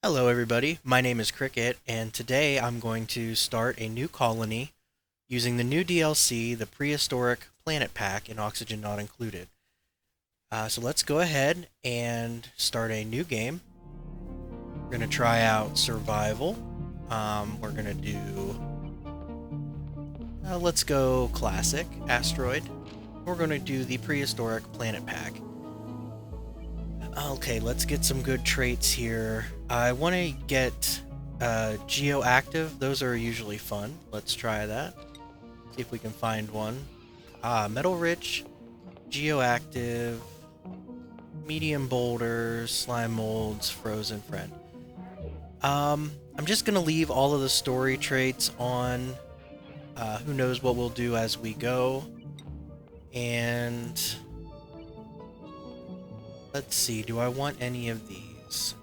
Hello everybody, my name is Cricket, and today I'm going to start a new colony using the new DLC, the Prehistoric Planet Pack in Oxygen Not Included. So let's go ahead and start a new game. We're going to try out Survival. We're going to do... let's go Classic, Asteroid. We're going to do the Prehistoric Planet Pack. Okay, let's get some good traits here. I want to get Geoactive. Those are usually fun. Let's try that. See if we can find one. Metal Rich, Geoactive, Medium Boulders, Slime Molds, Frozen Friend. I'm just going to leave all of the story traits on. Who knows what we'll do as we go. And... let's see, do I want any of these?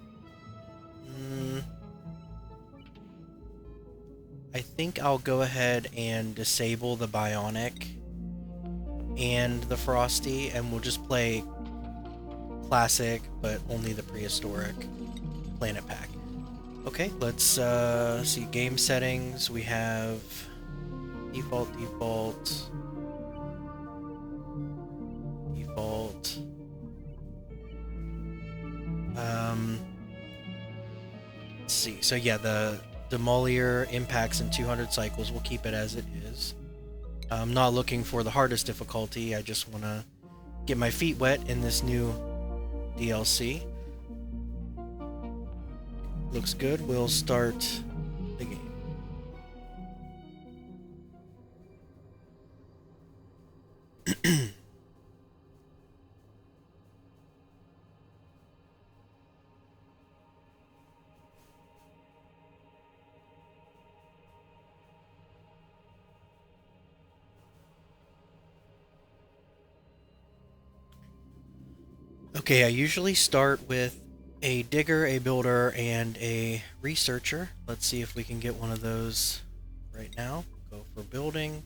I think I'll go ahead and disable the Bionic and the Frosty, and we'll just play Classic, but only the Prehistoric Planet Pack. Okay, let's see, game settings. We have default, default. Let's see. So yeah, the Demolior impacts in 200 cycles. We'll keep it as it is. I'm not looking for the hardest difficulty. I just want to get my feet wet in this new DLC. Looks good. We'll start the game. Okay, I usually start with a digger, a builder, and a researcher. Let's see if we can get one of those right now. Go for building.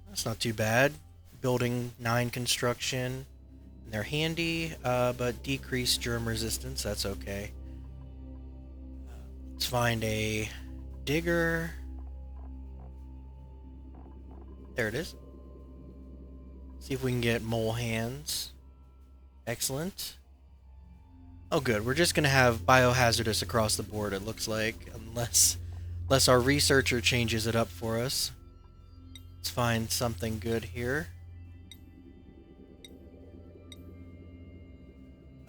That's not too bad. Building 9 construction. They're handy, but decrease germ resistance. That's okay. Let's find a digger. There it is. See if we can get mole hands. Excellent. Oh good, we're just gonna have biohazardous across the board, it looks like, unless our researcher changes it up for us. Let's find something good here.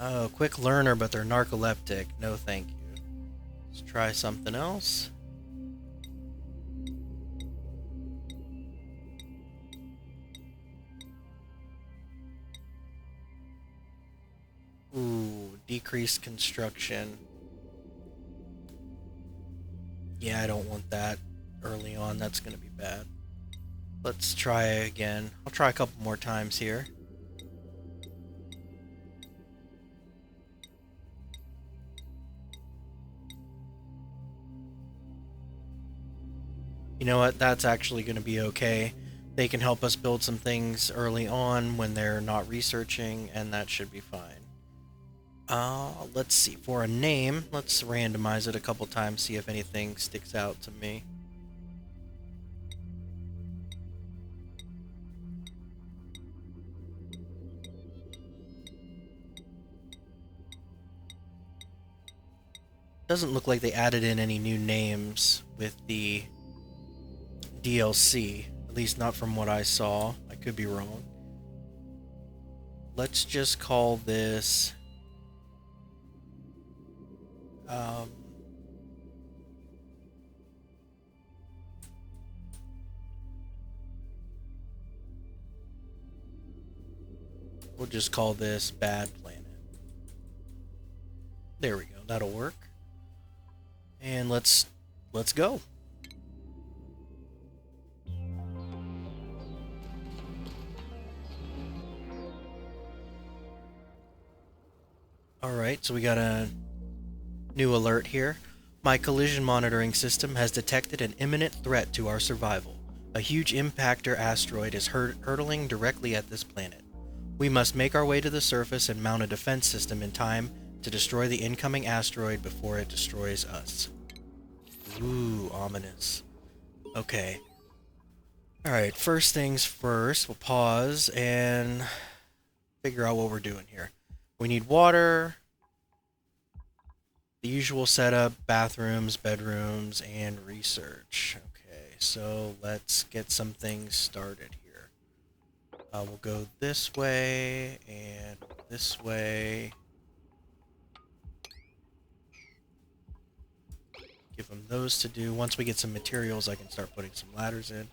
Oh, quick learner, but they're narcoleptic. No thank you. Let's try something else. Ooh, decreased construction. Yeah, I don't want that early on. That's going to be bad. Let's try again. I'll try a couple more times here. You know what? That's actually going to be okay. They can help us build some things early on when they're not researching, and that should be fine. Let's see. For a name, let's randomize it a couple times, see if anything sticks out to me. Doesn't look like they added in any new names with the DLC, at least not from what I saw. I could be wrong. Let's just call this we'll just call this Bad Planet. There we go, that'll work. And let's go. Alright, so we got a new alert here. My collision monitoring system has detected an imminent threat to our survival. A huge impactor asteroid is hurtling directly at this planet. We must make our way to the surface and mount a defense system in time to destroy the incoming asteroid before it destroys us. Ooh, ominous. Okay. Alright, first things first, we'll pause and figure out what we're doing here. We need water, the usual setup, bathrooms, bedrooms, and research. Okay, so let's get some things started here. We'll go this way and this way. Give them those to do. Once we get some materials, I can start putting some ladders in.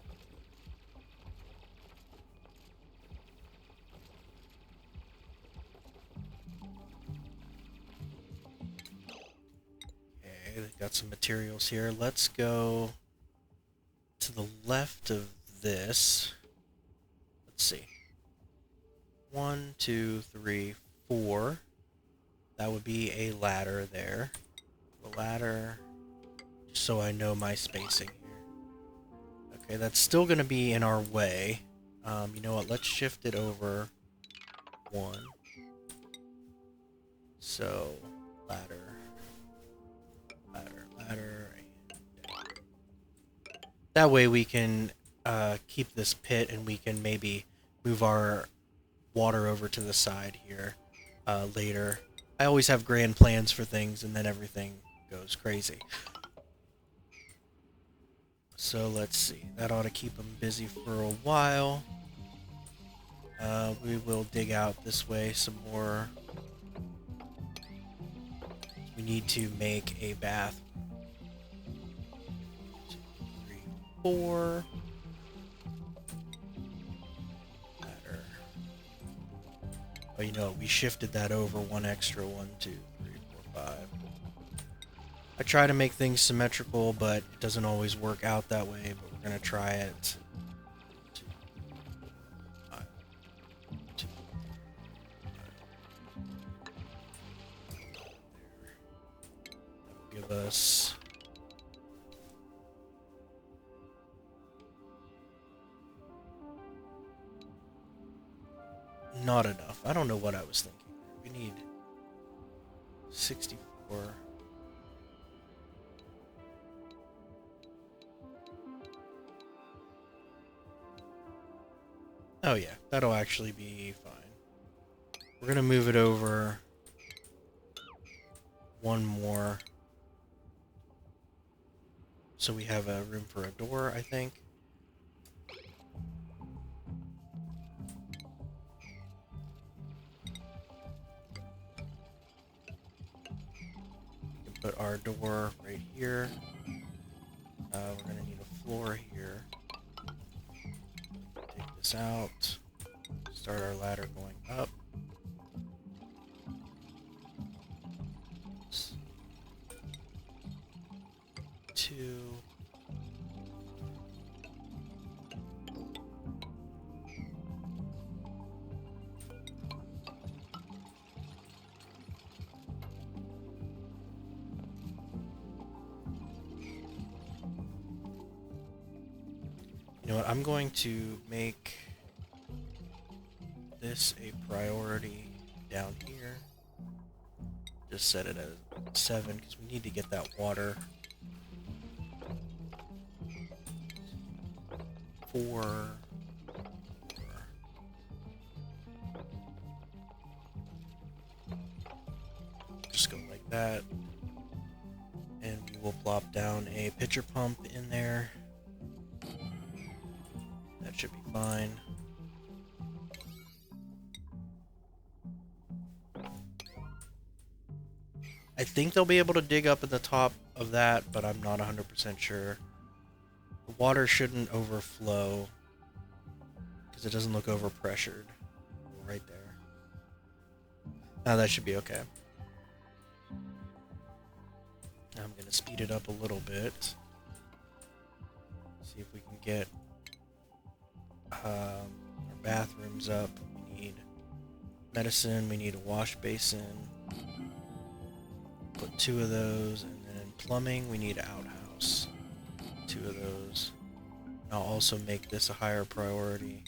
Okay, they've got some materials here. Let's go to the left of this. Let's see. 1, 2, 3, 4. That would be a ladder there. The ladder, just so I know my spacing here. Okay, that's still going to be in our way. You know what? Let's shift it over 1. So, ladder, ladder, ladder. That way we can keep this pit and we can maybe move our water over to the side here later. I always have grand plans for things and then everything goes crazy. So let's see. That ought to keep them busy for a while. We will dig out this way some more. We need to make a bath. 2, 3, 4. Ladder. Oh, you know, we shifted that over one extra. 1, 2, 3, 4, 5. I try to make things symmetrical, but it doesn't always work out that way, but we're going to try it. 2, 5, 2, 5. That'll give us not enough. I don't know what I was thinking. We need 64. Oh yeah, that'll actually be fine. We're gonna move it over one more. So we have a room for a door, I think. We can put our door right here. We're gonna need a floor here. Take this out. Start our ladder going up. 2. You know what? I'm going to make this a priority down here. Just set it at 7 because we need to get that water. 4. Just go like that. And we will plop down a pitcher pump in there. That should be fine. I think they'll be able to dig up at the top of that, but I'm not 100% sure. The water shouldn't overflow because it doesn't look overpressured. Right there. Now that should be okay. Now I'm going to speed it up a little bit. See if we can get our bathrooms up. We need medicine. We need a wash basin. Put 2 of those, and then in plumbing we need an outhouse. 2 of those. I'll also make this a higher priority.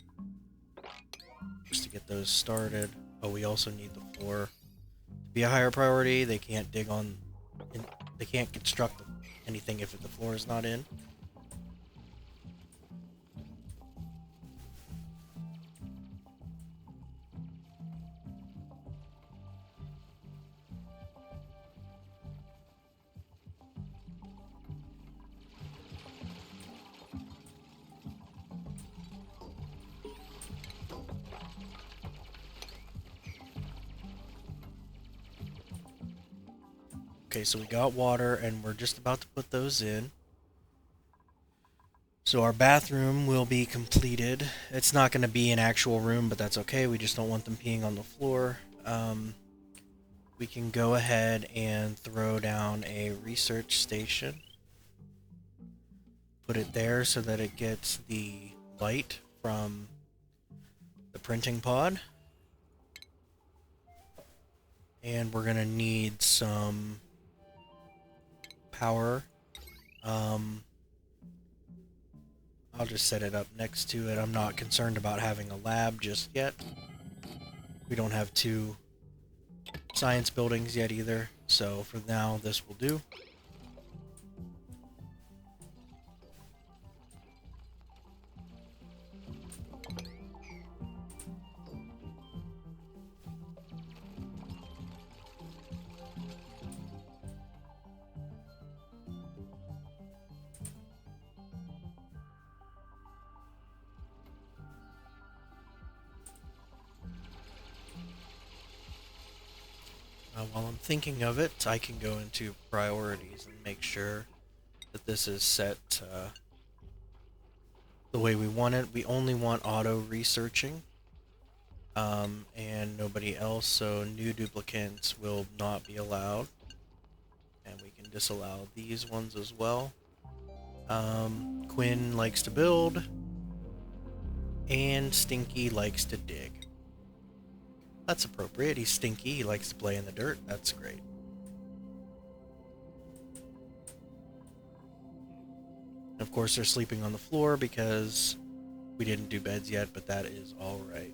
just to get those started. Oh, we also need the floor to be a higher priority. They can't dig on... They can't construct anything if the floor is not in. Okay, so we got water, and we're just about to put those in. So our bathroom will be completed. It's not going to be an actual room, but that's okay. We just don't want them peeing on the floor. We can go ahead and throw down a research station. Put it there so that it gets the light from the printing pod. And we're going to need some power. I'll just set it up next to it. I'm not concerned about having a lab just yet. We don't have 2 science buildings yet either, so for now this will do. While I'm thinking of it, I can go into priorities and make sure that this is set the way we want it. We only want auto researching and nobody else, so new duplicants will not be allowed. And we can disallow these ones as well. Quinn likes to build, and Stinky likes to dig. That's appropriate. He's stinky. He likes to play in the dirt. That's great. Of course, they're sleeping on the floor because we didn't do beds yet, but that is all right.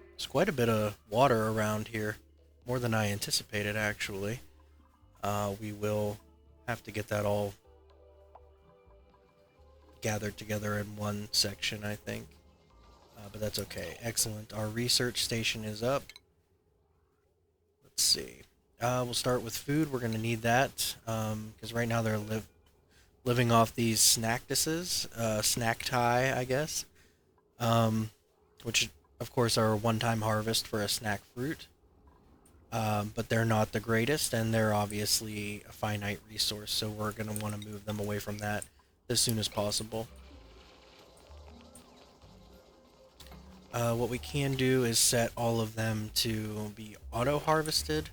There's quite a bit of water around here. More than I anticipated, actually. We will have to get that all gathered together in one section, I think. But that's okay. Excellent. Our research station is up. Let's see. We'll start with food. We're going to need that. Because right now they're living off these snacktises. Snack tie, I guess. Which, of course, are a one-time harvest for a snack fruit. But they're not the greatest, and they're obviously a finite resource, so we're going to want to move them away from that as soon as possible. What we can do is set all of them to be auto-harvested.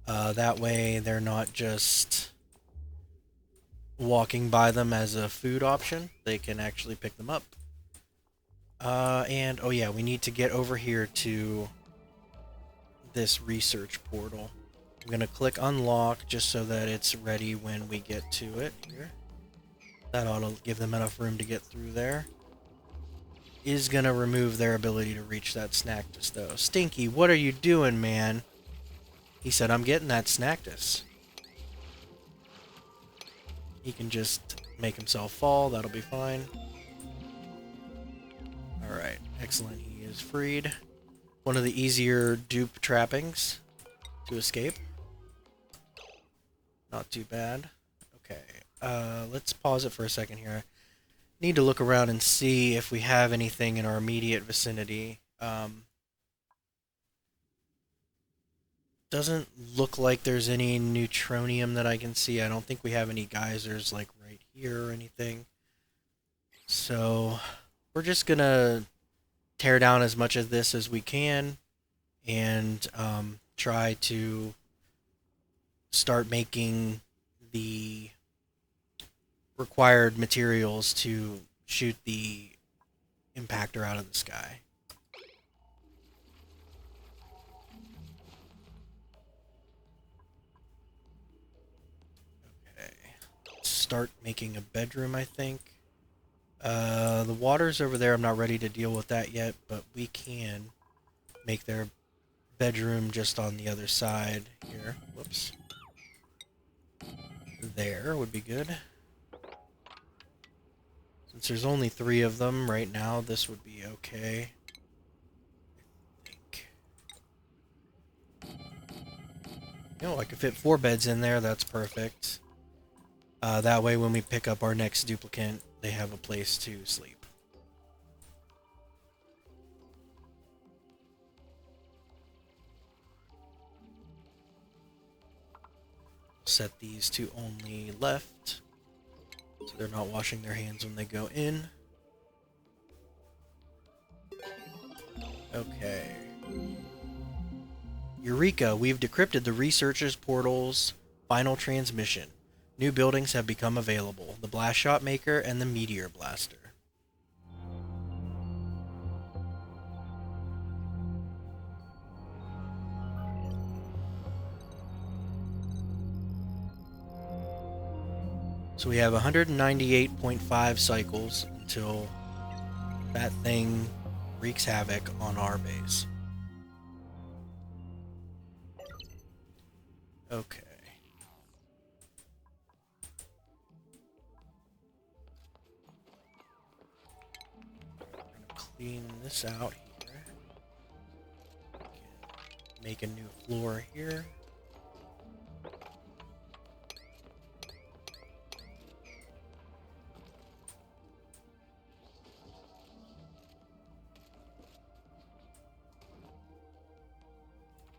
That way they're not just walking by them as a food option. They can actually pick them up. And, oh yeah, we need to get over here to this research portal. I'm going to click unlock just so that it's ready when we get to it here. That ought to give them enough room to get through there. Is going to remove their ability to reach that Snacktus, though. Stinky, what are you doing, man? He said, I'm getting that Snacktus. He can just make himself fall. That'll be fine. Alright, excellent. He is freed. One of the easier dupe trappings to escape. Not too bad. Okay, let's pause it for a second here. Need to look around and see if we have anything in our immediate vicinity. Doesn't look like there's any neutronium that I can see. I don't think we have any geysers like right here or anything. So we're just gonna tear down as much of this as we can and try to start making the required materials to shoot the impactor out of the sky. start making a bedroom, I think. The water's over there. I'm not ready to deal with that yet, but we can make their bedroom just on the other side here. Whoops. There would be good. Since there's only 3 of them right now, this would be okay. I think. I could fit 4 beds in there. That's perfect. That way, when we pick up our next duplicant, they have a place to sleep. Set these to only left, so they're not washing their hands when they go in. Okay. Eureka! We've decrypted the researcher's portal's final transmission. New buildings have become available. The Blast Shot Maker and the Meteor Blaster. So we have 198.5 cycles until that thing wreaks havoc on our base. Okay. Clean this out here. Make a new floor here.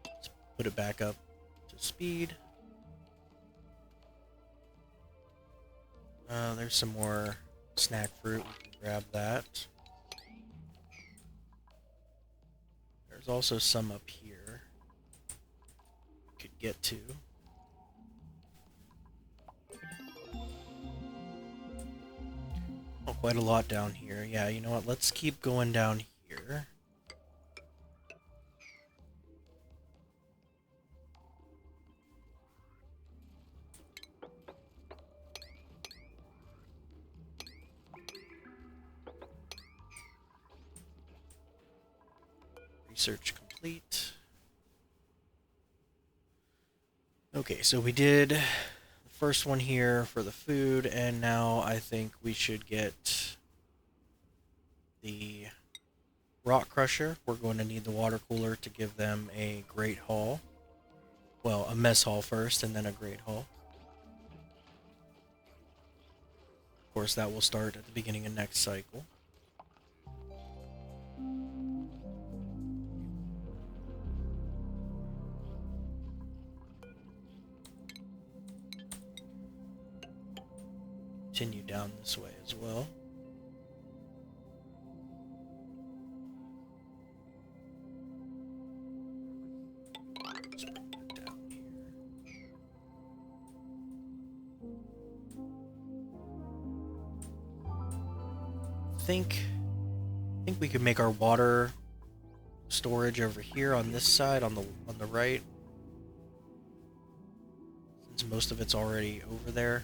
Let's put it back up to speed. There's some more snack fruit. We can grab that. There's also some up here we could get to. Oh, quite a lot down here. Yeah, you know what? Let's keep going down here. Research complete. Okay, so we did the first one here for the food, and now I think we should get the rock crusher. We're going to need the water cooler to give them a great hall. Well, a mess hall first, and then a great hall. Of course, that will start at the beginning of next cycle. Continue down this way as well. Let's bring that down here. I think we could make our water storage over here on this side, on the right, since most of it's already over there.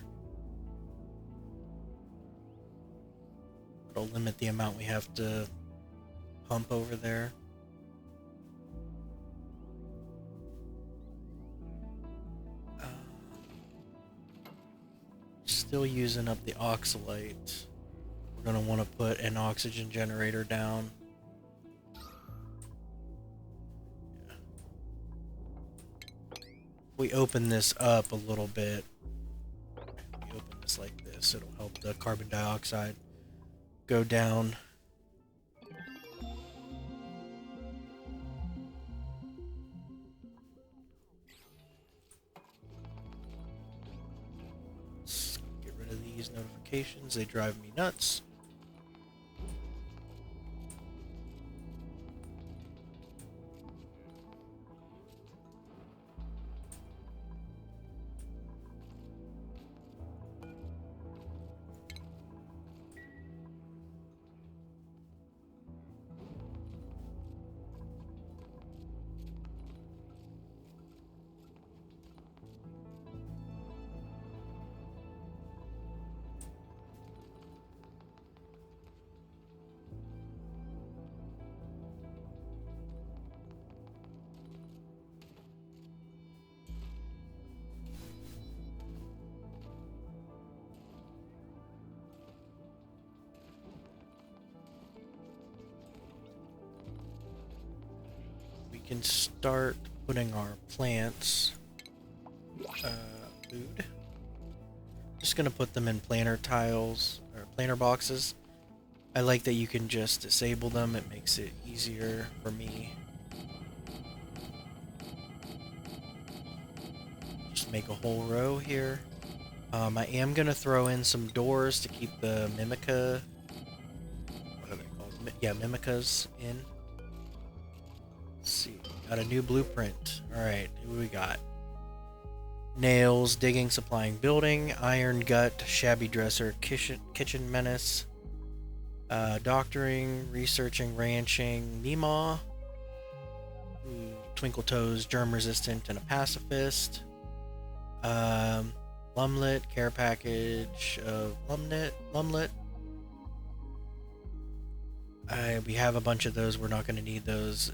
It'll limit the amount we have to pump over there. Still using up the oxalite. We're going to want to put an oxygen generator down. Yeah. If we open this up a little bit, we open this like this, it'll help the carbon dioxide go down. Let's get rid of these notifications, they drive me nuts. can start putting our plants food. Just gonna put them in planter tiles or planter boxes. I like that you can just disable them. It makes it easier for me. Just make a whole row here. I am gonna throw in some doors to keep the Mimica. What are they called? Yeah, Mimicas in. Let's see. Got a new blueprint. Alright, who we got? Nails, digging, supplying, building, iron gut, shabby dresser, kitchen menace, doctoring, researching, ranching, Meemaw, twinkle toes, germ resistant, and a pacifist. Lumlet, care package of lumlet. We have a bunch of those. We're not going to need those.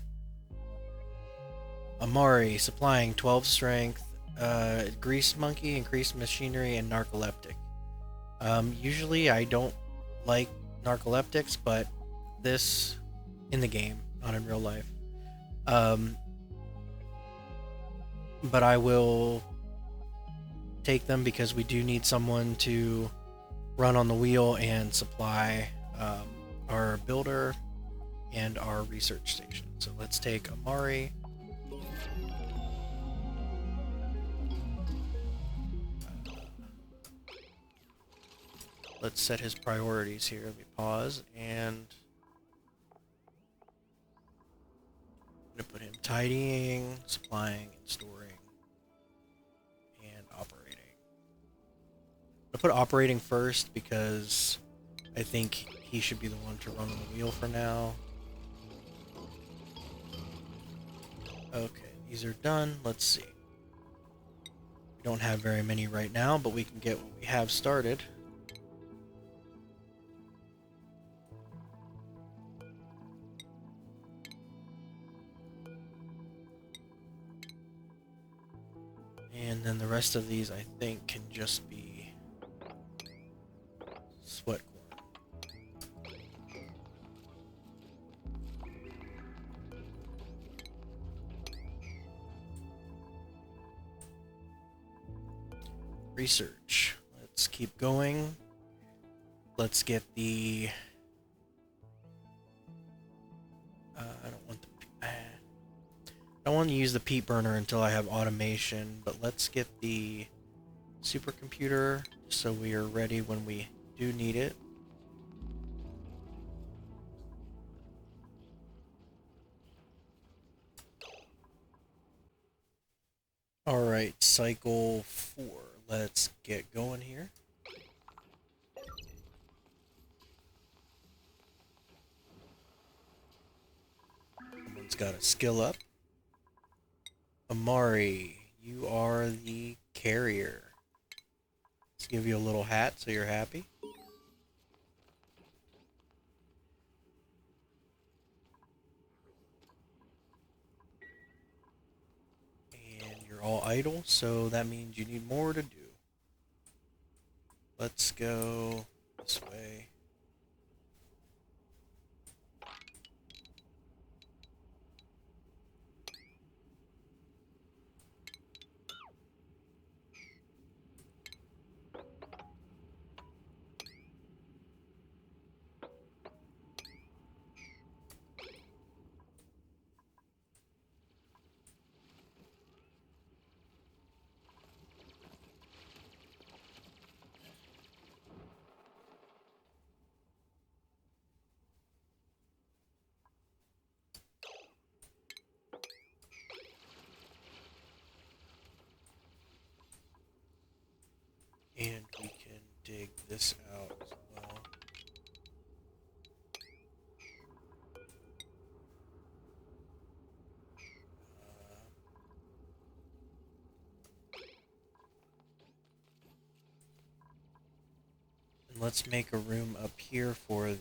Amari, supplying 12 strength, greased monkey, increased machinery, and narcoleptic. Usually I don't like narcoleptics, but this in the game, not in real life. But I will take them because we do need someone to run on the wheel and supply our builder and our research station. So let's take Amari. Let's set his priorities here. Let me pause and I'm going to put him tidying, supplying, and storing, and operating. I'm going to put operating first because I think he should be the one to run on the wheel for now. Okay, these are done. Let's see. We don't have very many right now, but we can get what we have started. And then the rest of these, I think, can just be sweat corn. Research. Let's keep going. Let's get the... I don't want to use the peat burner until I have automation, but let's get the supercomputer so we are ready when we do need it. Alright, cycle 4. Let's get going here. Someone's got a skill up. Amari, you are the carrier. Let's give you a little hat so you're happy. And you're all idle, so that means you need more to do. Let's go this way. And we can dig this out as well. And let's make a room up here for the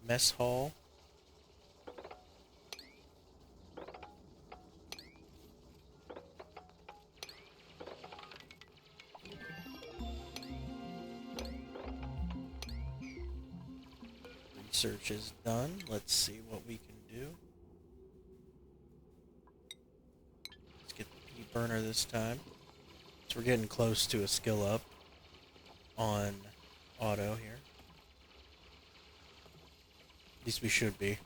mess hall. Research is done. Let's see what we can do. burner this time. So we're getting close to a skill up on auto here. At least we should be.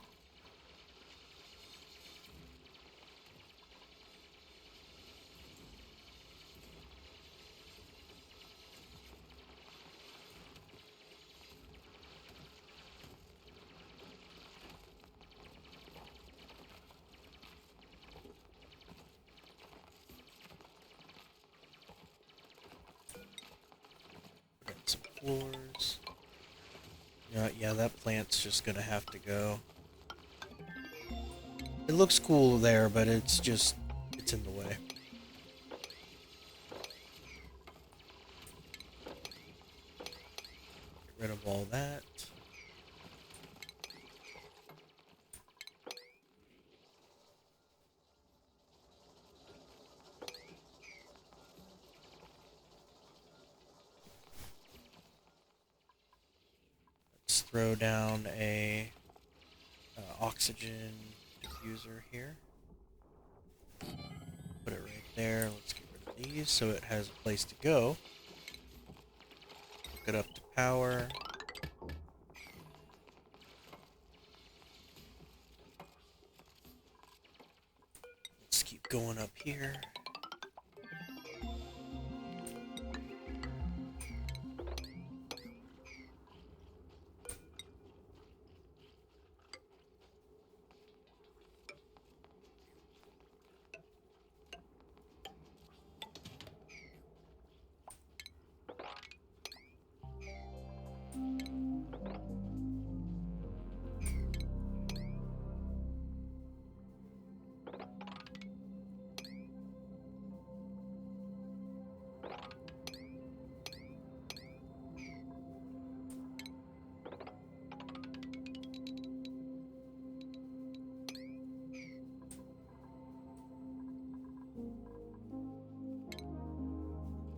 Some floors. Yeah, that plant's just gonna have to go. It looks cool there, but it's in the way. Get rid of all that. Let's throw down a oxygen diffuser here. Put it right there. Let's get rid of these so it has a place to go. Hook it up to power. Let's keep going up here.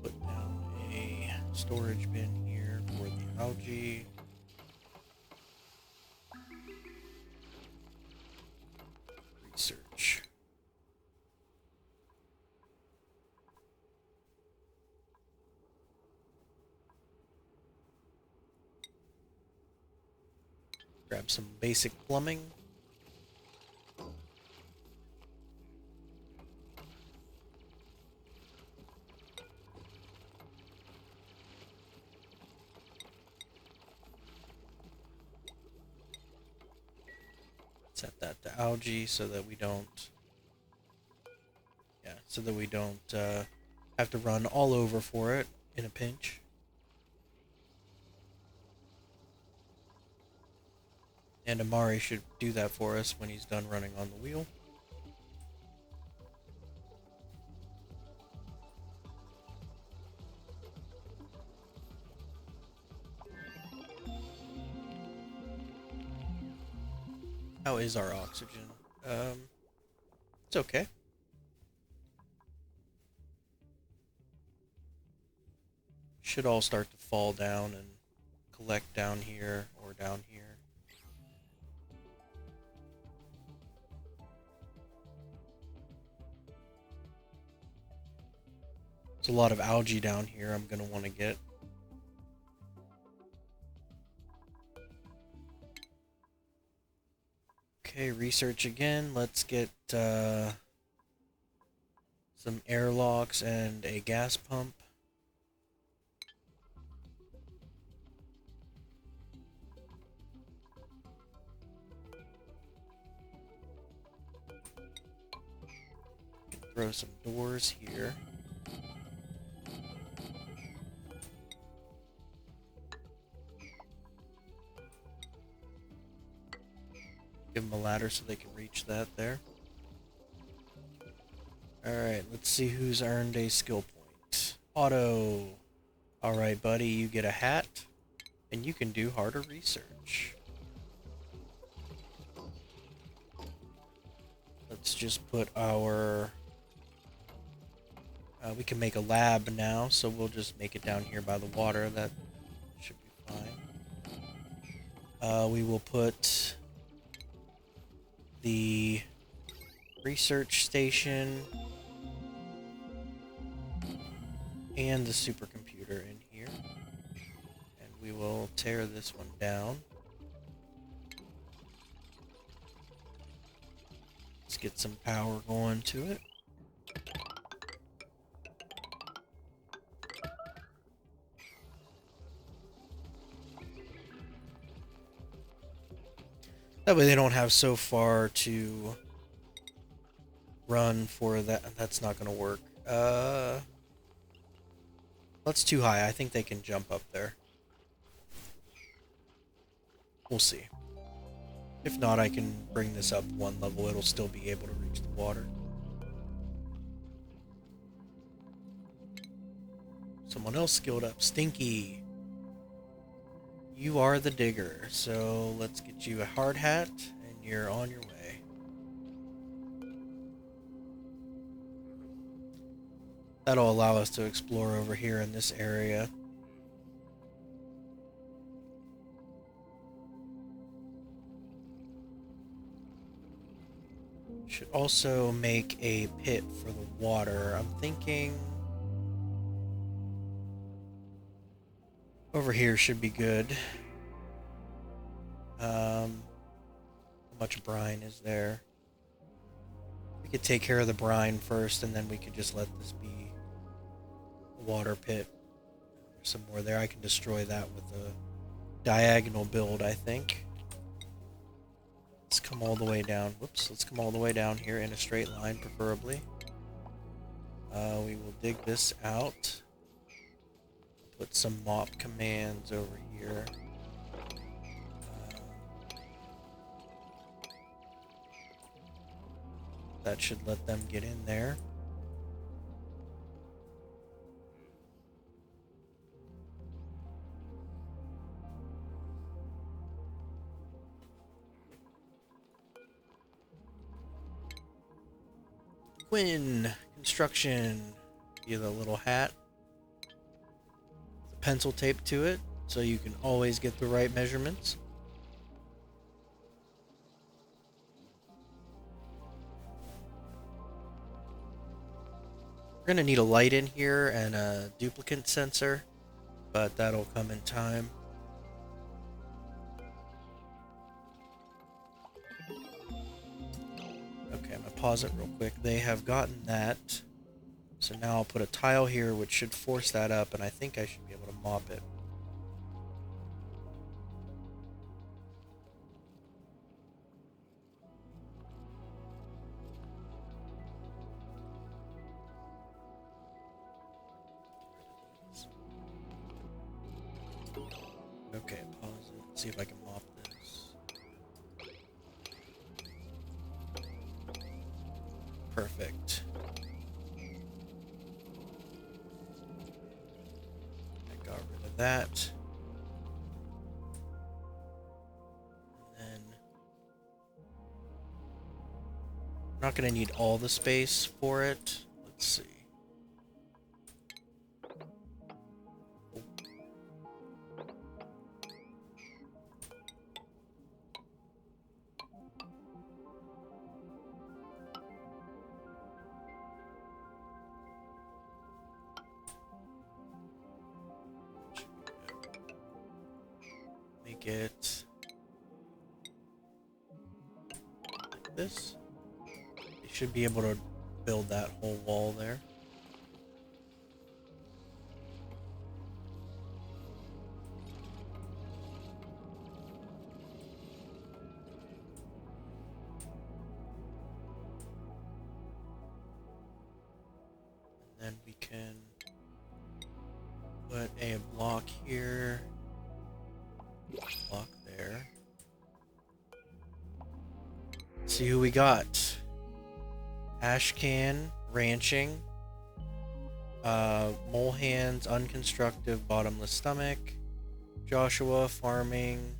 Put down a storage bin here for the algae. Research. Grab some basic plumbing. Set that to algae so that we don't have to run all over for it in a pinch. And Amari should do that for us when he's done running on the wheel. How is our oxygen? It's okay. Should all start to fall down and collect down here or down here. There's a lot of algae down here I'm gonna want to get. Okay, research again. Let's get some airlocks and a gas pump. Throw some doors here. Give them a ladder so they can reach that there. Alright, let's see who's earned a skill point. Auto. Alright, buddy, you get a hat, and you can do harder research. Let's just put our... we can make a lab now, so we'll just make it down here by the water. That should be fine. We will put the research station and the supercomputer in here. And we will tear this one down. Let's get some power going to it. That way they don't have so far to run for that. That's not going to work. That's too high. I think they can jump up there. We'll see. If not, I can bring this up one level. It'll still be able to reach the water. Someone else skilled up. Stinky. You are the digger, so let's get you a hard hat, and you're on your way. That'll allow us to explore over here in this area. Should also make a pit for the water. I'm thinking over here should be good. How much brine is there? We could take care of the brine first, and then we could just let this be a water pit. There's some more there. I can destroy that with a diagonal build, I think. Let's come all the way down. Whoops, let's come all the way down here in a straight line, preferably. We will dig this out. Put some mop commands over here. That should let them get in there. Quinn, construction. Give a little hat. Pencil tape to it, so you can always get the right measurements. We're going to need a light in here and a duplicate sensor, but that'll come in time. Okay, I'm going to pause it real quick. They have gotten that. So now I'll put a tile here, which should force that up, and I think I should be able to mop it. Okay, pause it. See if I can mop this. Perfect. I got rid of that. And then I'm not going to need all the space for it. Let's see. It like this. You should be able to build that whole wall there. And then we can put a block here. Block there. Let's see who we got. Ashcan, ranching. Mole hands, unconstructive, bottomless stomach. Joshua, farming.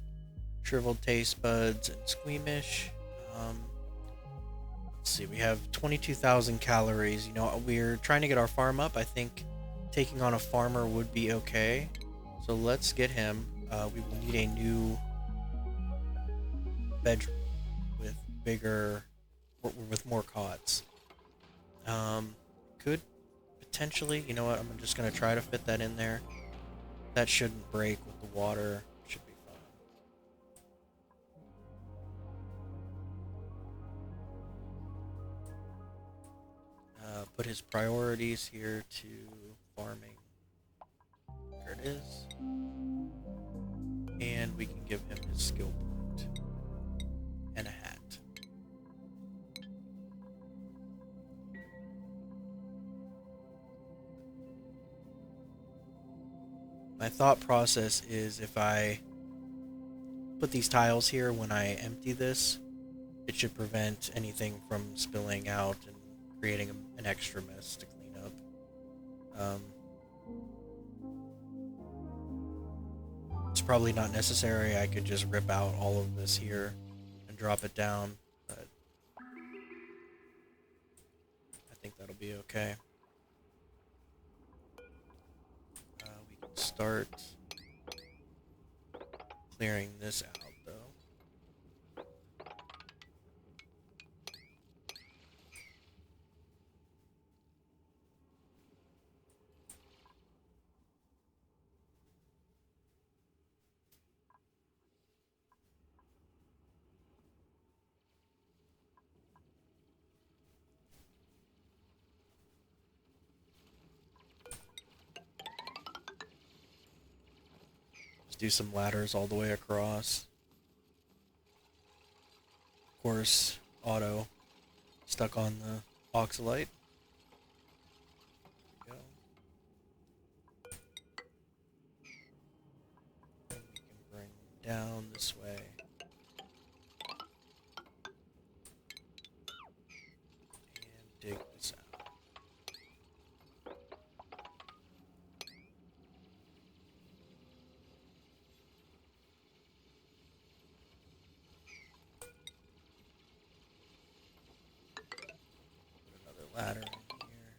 Shriveled taste buds, and squeamish. Let's see, we have 22,000 calories. You know, we're trying to get our farm up. I think taking on a farmer would be okay. So let's get him. We will need a new bedroom with bigger, with more cots. Could potentially. You know what? I'm just gonna try to fit that in there. That shouldn't break with the water. Should be fine. Put his priorities here to farming. There it is. And we can give him his skill point. And a hat. My thought process is if I put these tiles here when I empty this, it should prevent anything from spilling out and creating an extra mess to clean up. It's probably not necessary. I could just rip out all of this here and drop it down, but I think that'll be okay. We can start clearing this out, though. Do some ladders all the way across. Of course, auto stuck on the oxalite. There we go. And we can bring down this way. And dig this out. Ladder in here.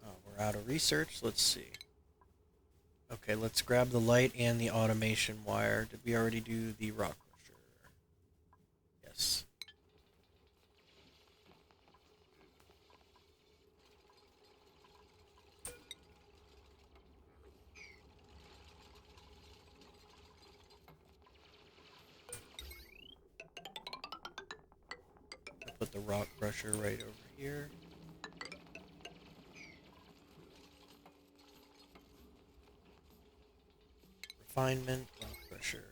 Oh, we're out of research. Let's see. Okay, let's grab the light and the automation wire. Did we already do the rock crusher? Yes. Put the rock crusher right over here. Refinement, rock crusher.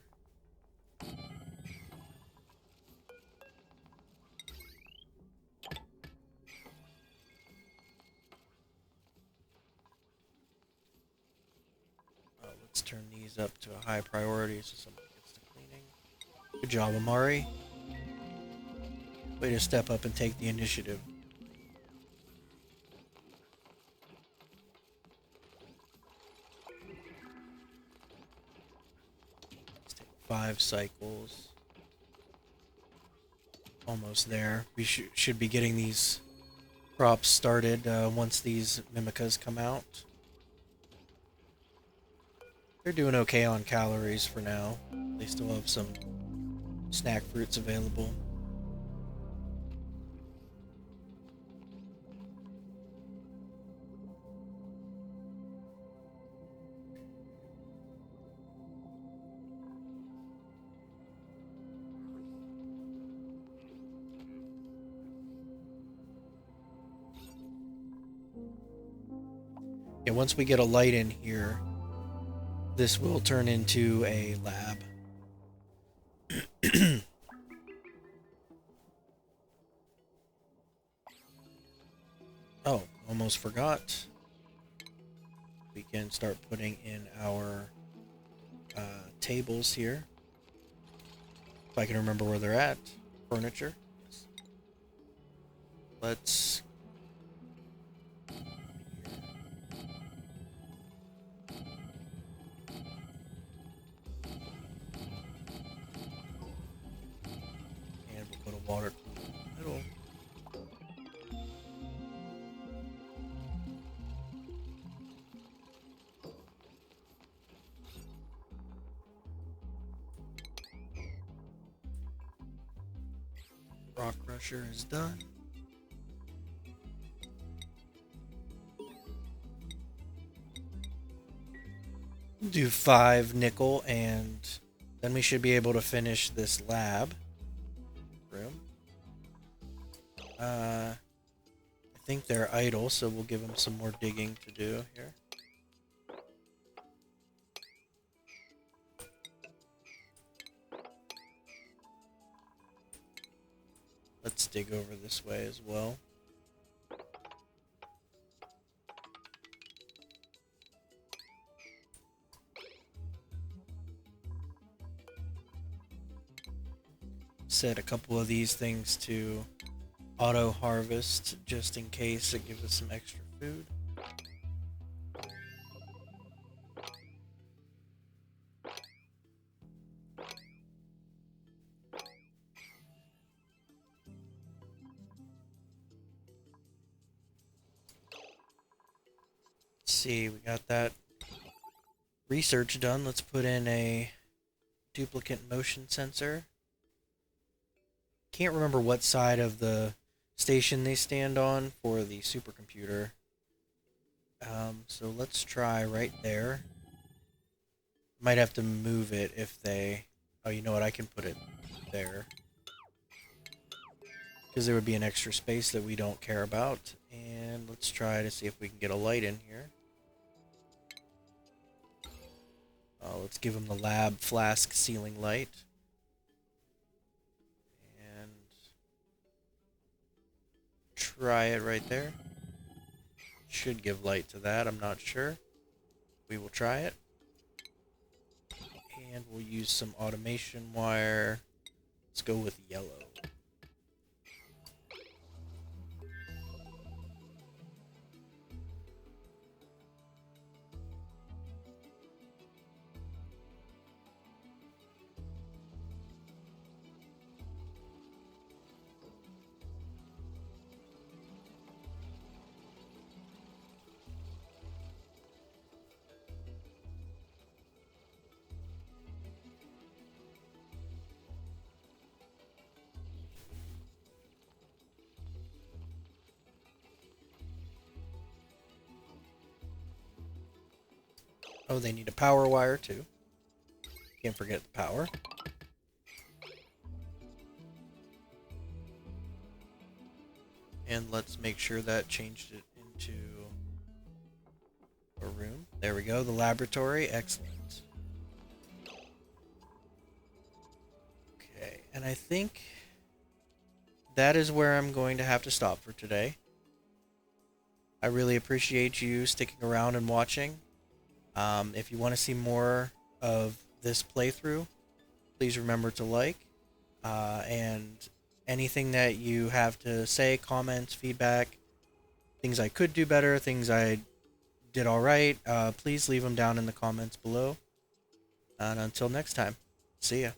Let's turn these up to a high priority so somebody gets to cleaning. Good job, Amari. Way to step up and take the initiative. Let's take 5 cycles. Almost there. We should be getting these crops started once these mimicas come out. They're doing okay on calories for now. They still have some snack fruits available. Yeah, once we get a light in here, this will turn into a lab. Oh, almost forgot. We can start putting in our tables here. If I can remember where they're at. Furniture. Yes. Let's... And we'll put a water cooler in the middle. Rock crusher is done. Do 5 nickel, and then we should be able to finish this lab room. I think they're idle, so we'll give them some more digging to do here. Let's dig over this way as well. Set a couple of these things to auto harvest just in case it gives us some extra food. Let's see, we got that research done. Let's put in a duplicate motion sensor. Can't remember what side of the station they stand on for the supercomputer. So let's try right there. Might have to move it if they... Oh, you know what? I can put it there. Because there would be an extra space that we don't care about. And let's try to see if we can get a light in here. Let's give them the lab flask ceiling light. And try it right there. Should give light to that, I'm not sure. We will try it. And we'll use some automation wire. Let's go with yellow. Oh, they need a power wire too. Can't forget the power. And let's make sure that changed it into a room. There we go, the laboratory. Excellent. Okay, and I think that is where I'm going to have to stop for today. I really appreciate you sticking around and watching. If you want to see more of this playthrough, please remember to like, and anything that you have to say, comments, feedback, things I could do better, things I did alright, please leave them down in the comments below. And until next time, see ya.